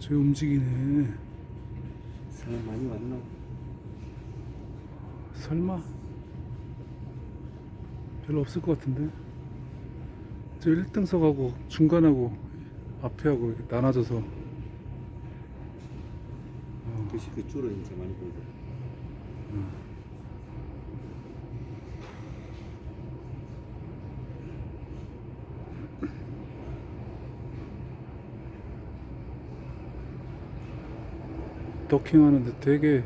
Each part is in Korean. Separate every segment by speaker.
Speaker 1: 저 움직이네.
Speaker 2: 사람 많이 왔나?
Speaker 1: 설마? 별로 없을 것 같은데. 저 1등석하고 중간하고 앞에하고 이렇게 나눠져서.
Speaker 2: 글씨 그 줄은 진짜 많이 보이고.
Speaker 1: 더킹 하는데 되게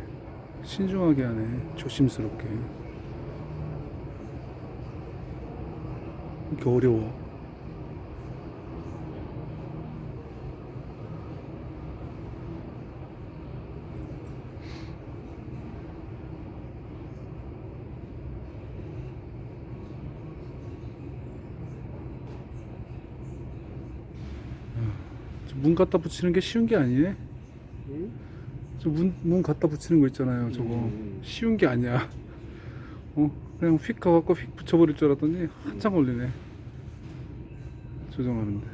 Speaker 1: 신중하게 하네. 조심스럽게. 이렇게 어려워. 문 갖다 붙이는 게 쉬운 게 아니네.
Speaker 2: 응?
Speaker 1: 저 문 갖다 붙이는 거 있잖아요. 저거 쉬운 게 아니야. 그냥 휙 가갖고 휙 붙여버릴 줄 알았더니 한참 걸리네. 조정하는데.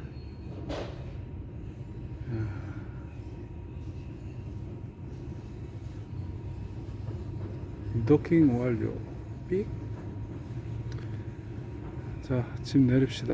Speaker 1: 더킹 완료. 삑. 자, 집 내립시다.